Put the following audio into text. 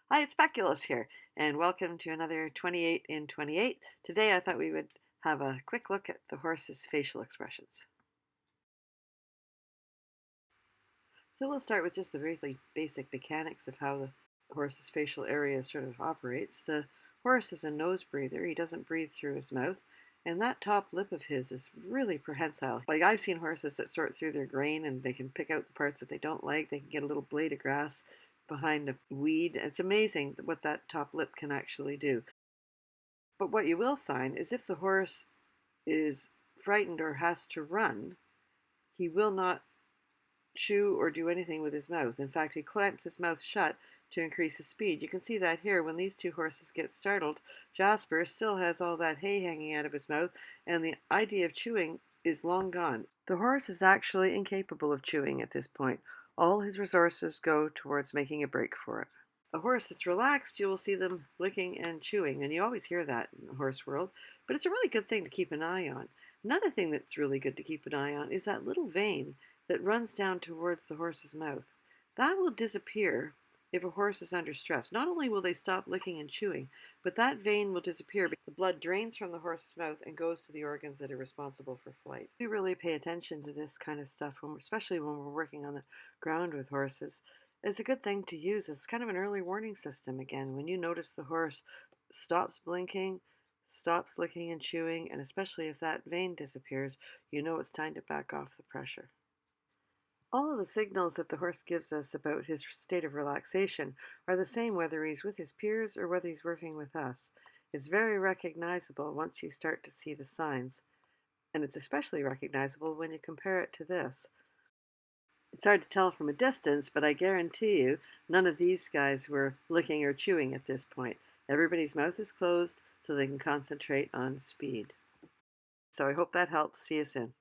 Hi, it's Speculus here, and welcome to another 28 in 28. Today I thought we would have a quick look at the horse's facial expressions. So we'll start with just the really basic mechanics of how the horse's facial area sort of operates. The horse is a nose breather. He doesn't breathe through his mouth, and that top lip of his is really prehensile. Like I've seen horses that sort through their grain and they can pick out the parts that they don't like. They can get a little blade of grass behind a weed. It's amazing what that top lip can actually do. But what you will find is if the horse is frightened or has to run, he will not chew or do anything with his mouth. In fact, he clamps his mouth shut to increase his speed. You can see that here when these two horses get startled. Jasper still has all that hay hanging out of his mouth, and the idea of chewing is long gone. The horse is actually incapable of chewing at this point. All his resources go towards making a break for it. A horse that's relaxed, you will see them licking and chewing, and you always hear that in the horse world, but it's a really good thing to keep an eye on. Another thing that's really good to keep an eye on is that little vein that runs down towards the horse's mouth. That will disappear if a horse is under stress. Not only will they stop licking and chewing, but that vein will disappear because the blood drains from the horse's mouth and goes to the organs that are responsible for flight. We really pay attention to this kind of stuff, especially when we're working on the ground with horses. It's a good thing to use. It's kind of an early warning system again. When you notice the horse stops blinking, stops licking and chewing, and especially if that vein disappears, you know it's time to back off the pressure. All of the signals that the horse gives us about his state of relaxation are the same whether he's with his peers or whether he's working with us. It's very recognizable once you start to see the signs, and it's especially recognizable when you compare it to this. It's hard to tell from a distance, but I guarantee you none of these guys were licking or chewing at this point. Everybody's mouth is closed so they can concentrate on speed. So I hope that helps. See you soon.